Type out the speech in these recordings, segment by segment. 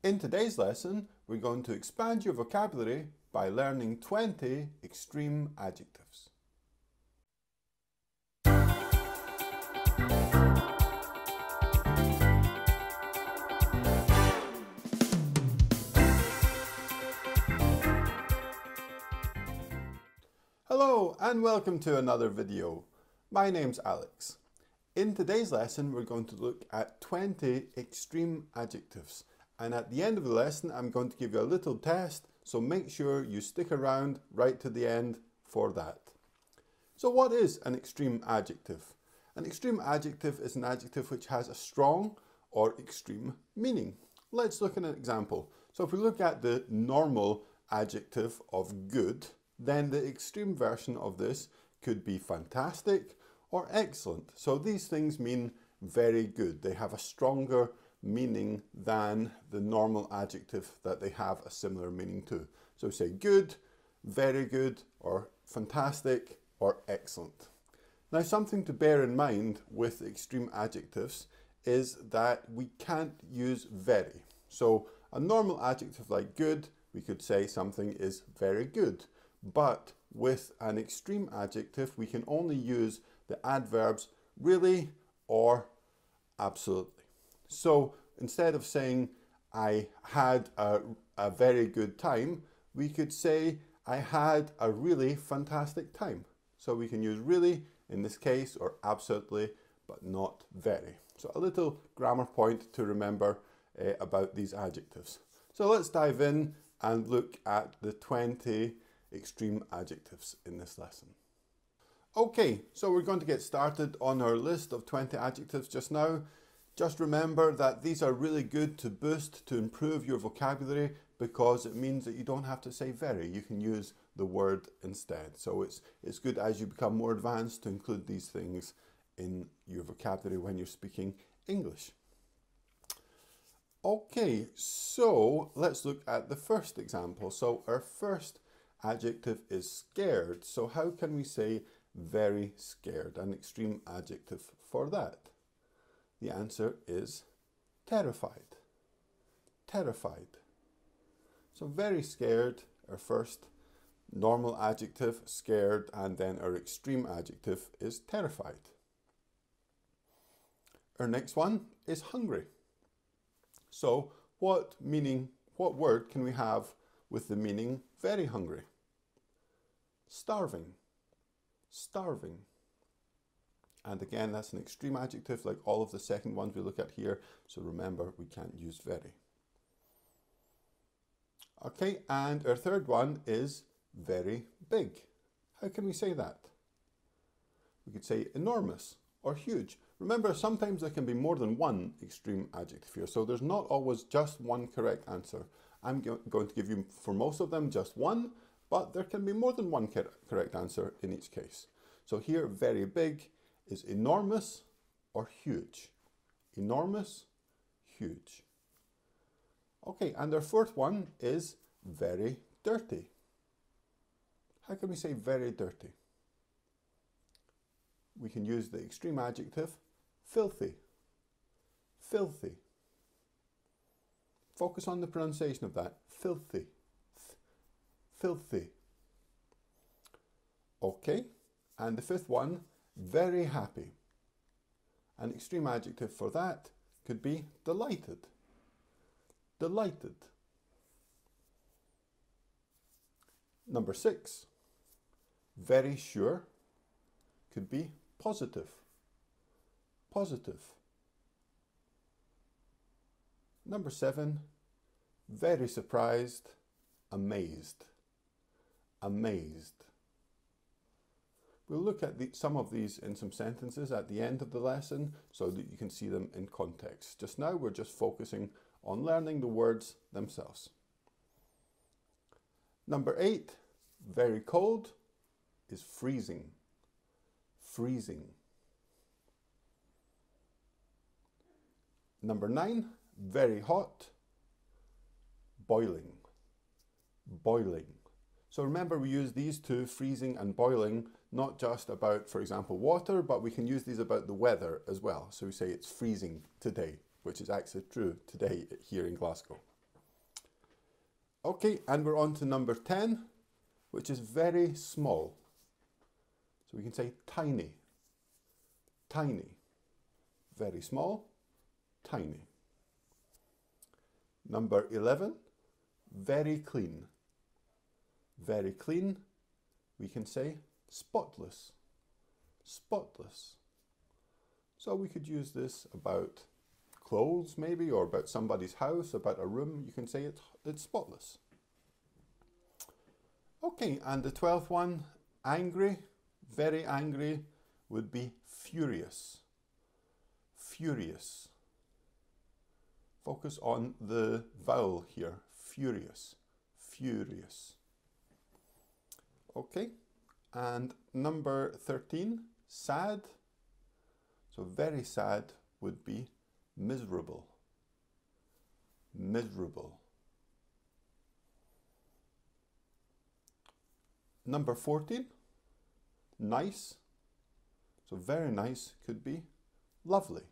In today's lesson, we're going to expand your vocabulary by learning 20 extreme adjectives. Hello and welcome to another video. My name's Alex. In today's lesson, we're going to look at 20 extreme adjectives. And at the end of the lesson, I'm going to give you a little test, so make sure you stick around right to the end for that. So what is an extreme adjective? An extreme adjective is an adjective which has a strong or extreme meaning. Let's look at an example. So if we look at the normal adjective of good, then the extreme version of this could be fantastic or excellent. So these things mean very good. They have a stronger meaning than the normal adjective that they have a similar meaning to. So say good, very good, or fantastic, or excellent. Now something to bear in mind with extreme adjectives is that we can't use very. So a normal adjective like good, we could say something is very good. But with an extreme adjective, we can only use the adverbs really or absolutely. So instead of saying I had a very good time, we could say I had a really fantastic time. So we can use really in this case or absolutely, but not very. So a little grammar point to remember about these adjectives. So let's dive in and look at the 20 extreme adjectives in this lesson. Okay, so we're going to get started on our list of 20 adjectives just now. Just remember that these are really good to boost, to improve your vocabulary, because it means that you don't have to say very. You can use the word instead. So it's good as you become more advanced to include these things in your vocabulary when you're speaking English. Okay, so let's look at the first example. So our first adjective is scared. So how can we say very scared? An extreme adjective for that. The answer is terrified. Terrified. So very scared, our first normal adjective, scared, and then our extreme adjective is terrified. Our next one is hungry. So what word can we have with the meaning very hungry? Starving. Starving. And again, that's an extreme adjective like all of the second ones we look at here. So remember, we can't use very. Okay, and our third one is very big. How can we say that? We could say enormous or huge. Remember, sometimes there can be more than one extreme adjective here. So there's not always just one correct answer. I'm going to give you, for most of them, just one, but there can be more than one correct answer in each case. So here, very big is enormous or huge. Enormous, huge. Okay, and our fourth one is very dirty. How can we say very dirty? We can use the extreme adjective filthy. Filthy. Focus on the pronunciation of that. Filthy. Filthy. Okay, and the fifth one, very happy. An extreme adjective for that could be delighted. Delighted. Number 6, very sure could be positive. Positive. Number 7, very surprised, amazed. Amazed. We'll look at some of these in some sentences at the end of the lesson so that you can see them in context. Just now we're just focusing on learning the words themselves. Number 8, very cold is freezing. Freezing. Number 9, very hot, boiling. Boiling. So remember, we use these two, freezing and boiling, not just about, for example, water, but we can use these about the weather as well. So we say it's freezing today, which is actually true today here in Glasgow. Okay, and we're on to number 10, which is very small. So we can say tiny, tiny, very small, tiny. Number 11, very clean. Very clean, we can say spotless, spotless. So we could use this about clothes maybe, or about somebody's house, about a room. You can say it's spotless. Okay, and the 12th one, angry, very angry, would be furious, furious. Focus on the vowel here, furious, furious. Okay, and number 13, sad. So very sad would be miserable, miserable. Number 14, nice. So very nice could be lovely,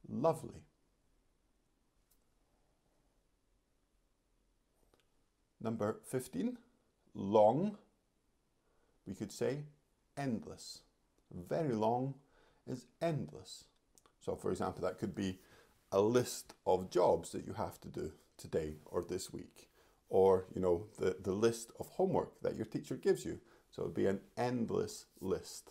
lovely. Number 15, long, we could say endless. Very long is endless. So for example, that could be a list of jobs that you have to do today or this week, or the list of homework that your teacher gives you. So it would be an endless list.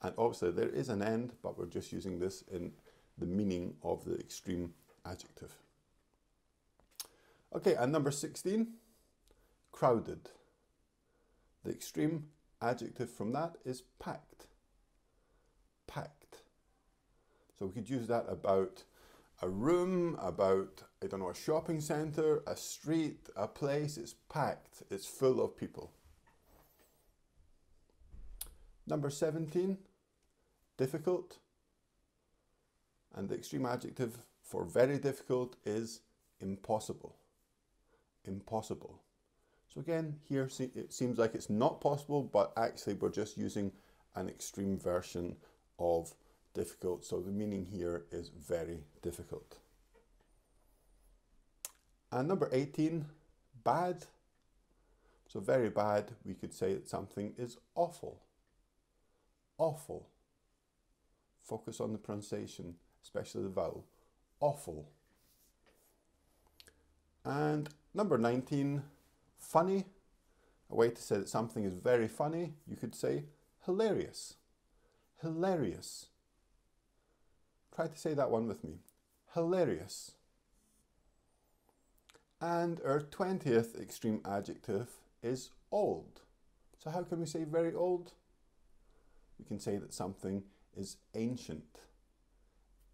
And obviously there is an end, but we're just using this in the meaning of the extreme adjective. Okay, and number 16, crowded. The extreme adjective from that is packed, packed. So we could use that about a room, about, I don't know, a shopping centre, a street, a place. It's packed, it's full of people. Number 17, difficult. And the extreme adjective for very difficult is impossible, impossible. So again, here it seems like it's not possible, but actually we're just using an extreme version of difficult. So the meaning here is very difficult. And number 18, bad. So very bad, we could say that something is awful, awful. Focus on the pronunciation, especially the vowel, awful. And number 19, funny. A way to say that something is very funny, you could say hilarious, hilarious. Try to say that one with me, hilarious. And our 20th extreme adjective is old. So how can we say very old? We can say that something is ancient,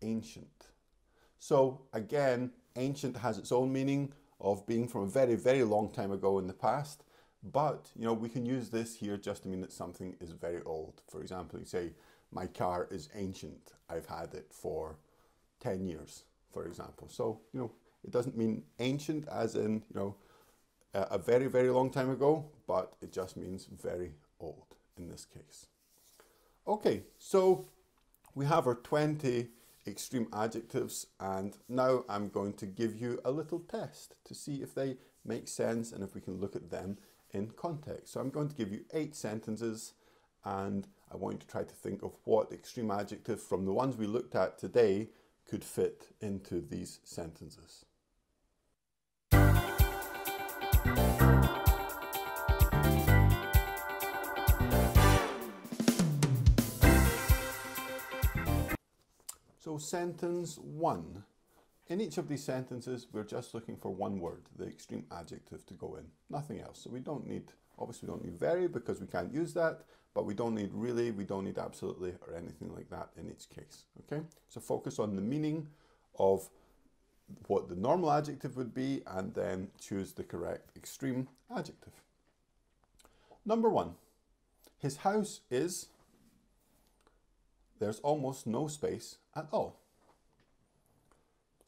ancient. So again, ancient has its own meaning of being from a very, very long time ago in the past. But, we can use this here just to mean that something is very old. For example, you say, my car is ancient. I've had it for 10 years, for example. So, it doesn't mean ancient as in, a very, very long time ago, but it just means very old in this case. Okay, so we have our 20 extreme adjectives, and now I'm going to give you a little test to see if they make sense and if we can look at them in context. So I'm going to give you 8 sentences, and I want you to try to think of what extreme adjective from the ones we looked at today could fit into these sentences. So sentence 1. In each of these sentences, we're just looking for one word, the extreme adjective, to go in, nothing else. So we don't need, obviously we don't need very because we can't use that, but we don't need really, we don't need absolutely or anything like that in each case, okay? So focus on the meaning of what the normal adjective would be and then choose the correct extreme adjective. Number 1, his house is, there's almost no space at all.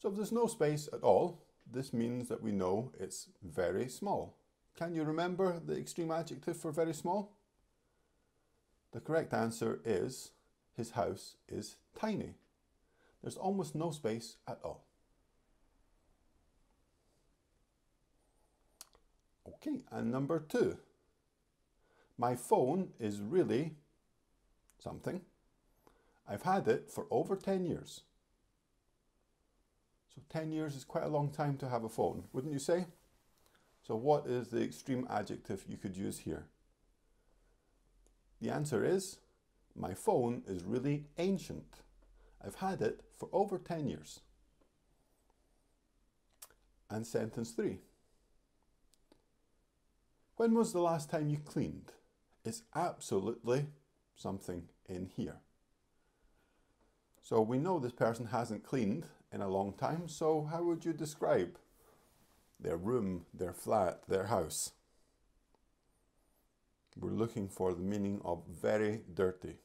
So if there's no space at all, this means that we know it's very small. Can you remember the extreme adjective for very small? The correct answer is, his house is tiny. There's almost no space at all. Okay, and number 2. My phone is really something. I've had it for over 10 years. So 10 years is quite a long time to have a phone, wouldn't you say? So what is the extreme adjective you could use here? The answer is, my phone is really ancient. I've had it for over 10 years. And sentence 3. When was the last time you cleaned? It's absolutely something in here. So we know this person hasn't cleaned in a long time, so how would you describe their room, their flat, their house? We're looking for the meaning of very dirty.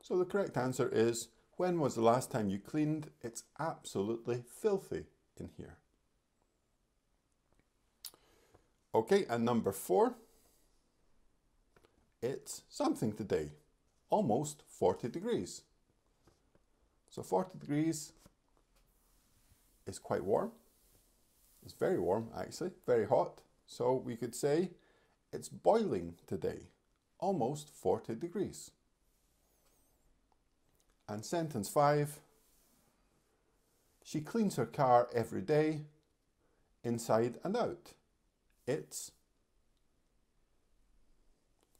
So the correct answer is, when was the last time you cleaned? It's absolutely filthy in here. Okay, and number 4. It's something today, almost 40 degrees. So 40 degrees is quite warm. It's very warm, actually, very hot. So we could say it's boiling today, almost 40 degrees. And sentence 5. She cleans her car every day, inside and out. It's...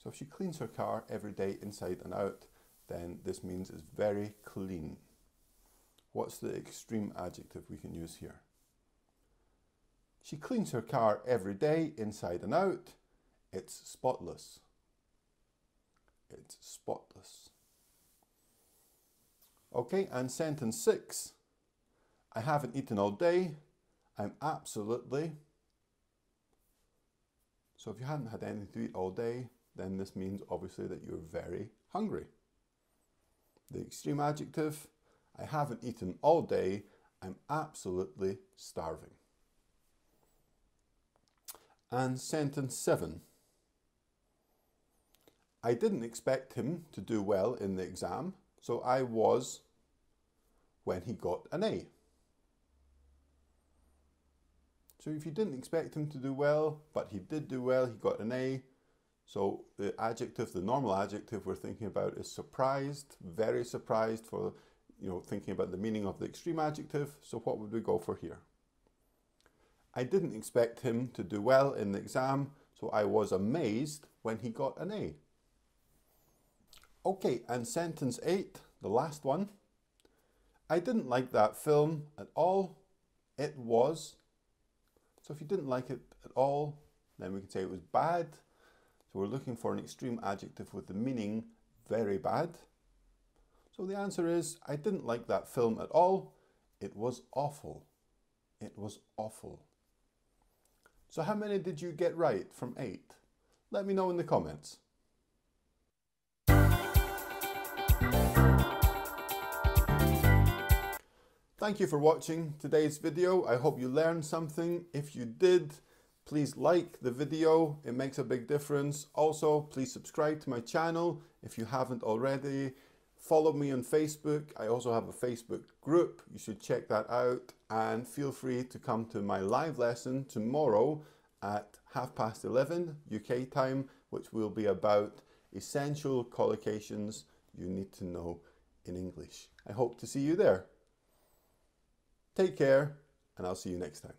So if she cleans her car every day, inside and out, then this means it's very clean. What's the extreme adjective we can use here? She cleans her car every day, inside and out. It's spotless. It's spotless. Okay, and sentence 6. I haven't eaten all day. I'm absolutely... So if you hadn't had anything to eat all day, then this means obviously that you're very hungry. The extreme adjective, I haven't eaten all day. I'm absolutely starving. And sentence 7. I didn't expect him to do well in the exam, so I was when he got an A. So if you didn't expect him to do well, but he did do well, he got an A. So the adjective, the normal adjective we're thinking about is surprised, very surprised, for, thinking about the meaning of the extreme adjective. So what would we go for here? I didn't expect him to do well in the exam, so I was amazed when he got an A. Okay, and sentence 8, the last one. I didn't like that film at all. It was... So if you didn't like it at all, then we can say it was bad. So we're looking for an extreme adjective with the meaning very bad. So the answer is, I didn't like that film at all. It was awful. It was awful. So how many did you get right from 8? Let me know in the comments. Thank you for watching today's video. I hope you learned something. If you did, please like the video. It makes a big difference. Also, please subscribe to my channel if you haven't already. Follow me on Facebook. I also have a Facebook group. You should check that out. And feel free to come to my live lesson tomorrow at 11:30 UK time, which will be about essential collocations you need to know in English. I hope to see you there. Take care, and I'll see you next time.